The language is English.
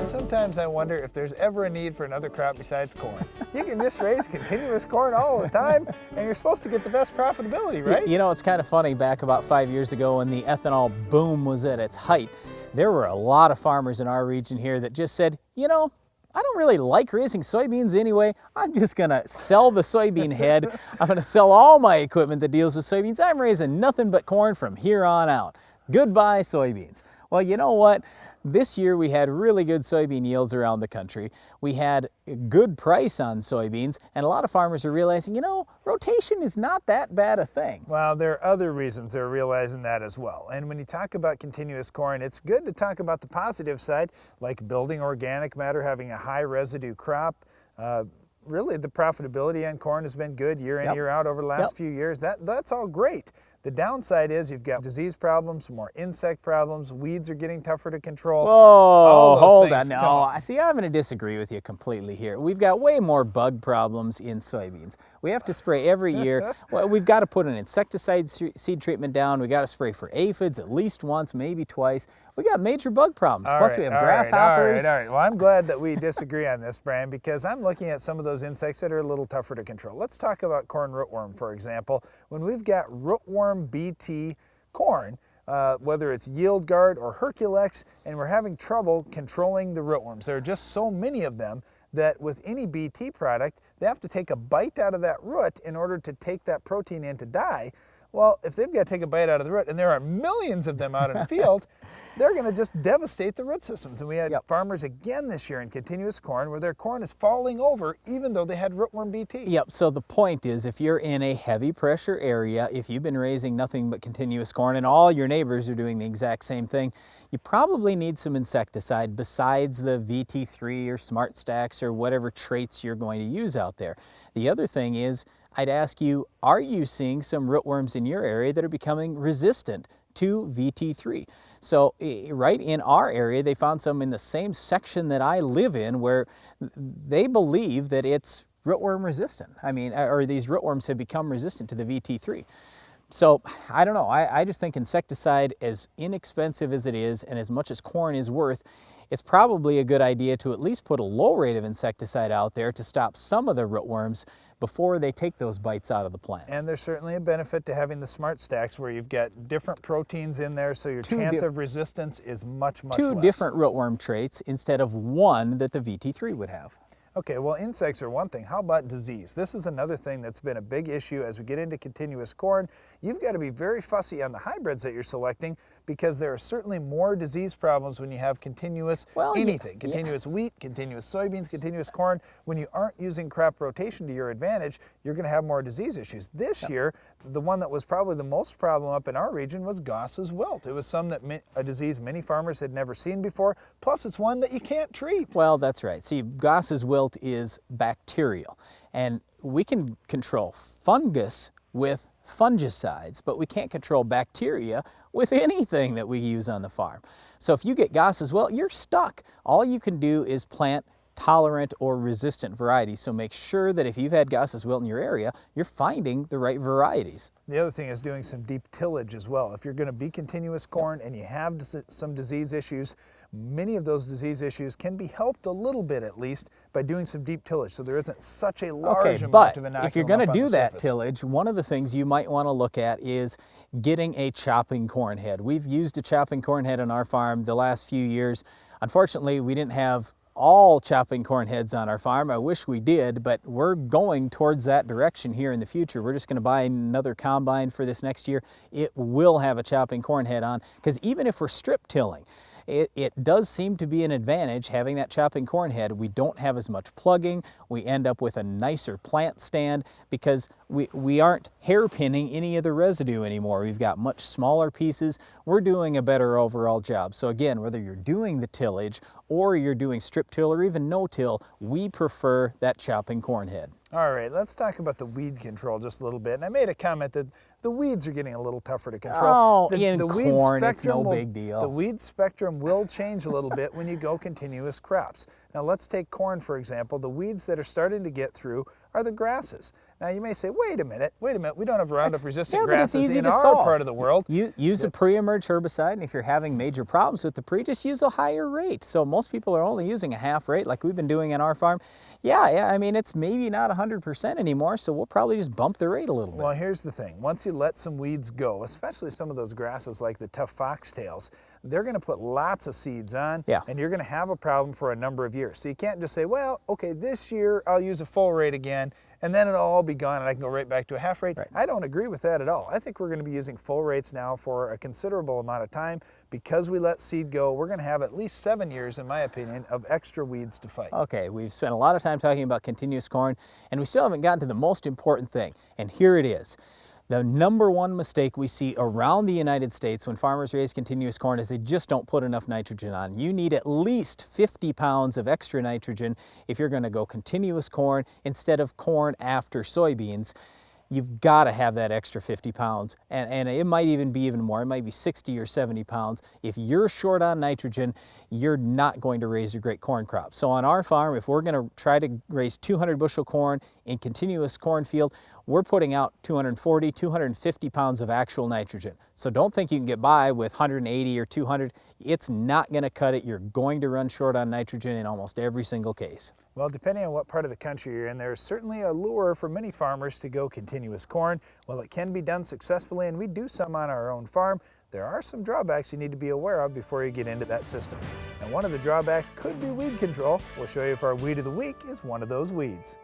sometimes I wonder if there's ever a need for another crop besides corn. You can just raise continuous corn all the time, and you're supposed to get the best profitability, right? You know, it's kind of funny, back about 5 years ago when the ethanol boom was at its height, there were a lot of farmers in our region here that just said, you know, I don't really like raising soybeans anyway. I'm just gonna sell the soybean head. I'm gonna sell all my equipment that deals with soybeans. I'm raising nothing but corn from here on out. Goodbye soybeans. Well, you know what? This year we had really good soybean yields around the country. We had a good price on soybeans, and a lot of farmers are realizing, you know, rotation is not that bad a thing. Well, there are other reasons they're realizing that as well. And when you talk about continuous corn, it's good to talk about the positive side, like building organic matter, having a high residue crop. Really, the profitability on corn has been good year in, year out over the last few years. That's all great. The downside is you've got disease problems, more insect problems, weeds are getting tougher to control. Whoa, hold on. No, see, I'm going to disagree with you completely here. We've got way more bug problems in soybeans. We have to spray every year. Well, we've got to put an insecticide seed treatment down. We got to spray for aphids at least once, maybe twice. We got major bug problems. Plus we have grasshoppers. All right. Well, I'm glad that we disagree on this, Brian, because I'm looking at some of those insects that are a little tougher to control. Let's talk about corn rootworm, for example. When we've got rootworm BT corn, whether it's Yield Guard or Herculex, and we're having trouble controlling the rootworms. There are just so many of them that with any BT product, they have to take a bite out of that root in order to take that protein in to die. Well, if they've got to take a bite out of the root, and there are millions of them out in the field, they're going to just devastate the root systems. And we had farmers again this year in continuous corn where their corn is falling over even though they had rootworm BT. Yep, so the point is, if you're in a heavy pressure area, if you've been raising nothing but continuous corn and all your neighbors are doing the exact same thing, you probably need some insecticide besides the VT3 or Smart Stacks or whatever traits you're going to use out there. The other thing is, I'd ask you, are you seeing some rootworms in your area that are becoming resistant to VT3? So right in our area, they found some in the same section that I live in where they believe that it's rootworm resistant. I mean, or these rootworms have become resistant to the VT3. So I don't know, I just think insecticide, as inexpensive as it is and as much as corn is worth, it's probably a good idea to at least put a low rate of insecticide out there to stop some of the rootworms before they take those bites out of the plant. And there's certainly a benefit to having the Smart Stacks where you've got different proteins in there, so your chance of resistance is much less. Two different rootworm traits instead of one that the VT3 would have. Okay, well, insects are one thing. How about disease? This is another thing that's been a big issue as we get into continuous corn. You've got to be very fussy on the hybrids that you're selecting because there are certainly more disease problems when you have continuous anything. Continuous wheat, continuous soybeans, continuous corn. When you aren't using crop rotation to your advantage, you're going to have more disease issues. This year, the one that was probably the most problem up in our region was Goss's wilt. It was a disease many farmers had never seen before, plus it's one that you can't treat. Well, that's right. See, Goss's wilt is bacterial, and we can control fungus with fungicides, but we can't control bacteria with anything that we use on the farm. So if you get Goss's wilt, you're stuck. All you can do is plant tolerant or resistant varieties. So make sure that if you've had Goss's wilt in your area, you're finding the right varieties. The other thing is doing some deep tillage as well. If you're going to be continuous corn and you have some disease issues, many of those disease issues can be helped a little bit at least by doing some deep tillage, so there isn't such a large amount of inoculum. If you're going to do that tillage, one of the things you might want to look at is getting a chopping corn head. We've used a chopping corn head on our farm the last few years. Unfortunately, we didn't have all chopping corn heads on our farm. I wish we did, but we're going towards that direction here in the future. We're just going to buy another combine for this next year. It will have a chopping corn head on, because even if we're strip tilling, it does seem to be an advantage having that chopping corn head. We don't have as much plugging. We end up with a nicer plant stand because we aren't hairpinning any of the residue anymore. We've got much smaller pieces. We're doing a better overall job. So again, whether you're doing the tillage or you're doing strip till or even no till, we prefer that chopping corn head. All right, let's talk about the weed control just a little bit. And I made a comment that the weeds are getting a little tougher to control. Oh, in corn, it's no big deal. The weed spectrum will change a little bit when you go continuous crops. Now let's take corn, for example. The weeds that are starting to get through are the grasses. Now you may say, wait a minute, we don't have Roundup resistant yeah, but it's grasses easy in to our solve. part of the world. Use a pre-emerge herbicide, and if you're having major problems with the pre, just use a higher rate. So most people are only using a half rate like we've been doing in our farm. Yeah, I mean, it's maybe not 100% anymore, so we'll probably just bump the rate a little bit. Well, here's the thing. Once you let some weeds go, especially some of those grasses like the tough foxtails, they're going to put lots of seeds on, Yeah. and you're going to have a problem for a number of years. So you can't just say, well, okay, this year I'll use a full rate again, and then it'll all be gone and I can go right back to a half rate. Right. I don't agree with that at all. I think we're going to be using full rates now for a considerable amount of time. Because we let seed go, we're going to have at least 7 years, in my opinion, of extra weeds to fight. Okay, we've spent a lot of time talking about continuous corn, and we still haven't gotten to the most important thing, and here it is. The number one mistake we see around the United States when farmers raise continuous corn is they just don't put enough nitrogen on. You need at least 50 pounds of extra nitrogen if you're going to go continuous corn instead of corn after soybeans. You've got to have that extra 50 pounds, and it might even be even more. It might be 60 or 70 pounds. If you're short on nitrogen, you're not going to raise a great corn crop. So on our farm, if we're going to try to raise 200 bushel corn in continuous cornfield, we're putting out 240, 250 pounds of actual nitrogen. So don't think you can get by with 180 or 200. It's not going to cut it. You're going to run short on nitrogen in almost every single case. Well, depending on what part of the country you're in, there's certainly a lure for many farmers to go continuous corn. Well, it can be done successfully, and we do some on our own farm. There are some drawbacks you need to be aware of before you get into that system. And one of the drawbacks could be weed control. We'll show you if our weed of the week is one of those weeds.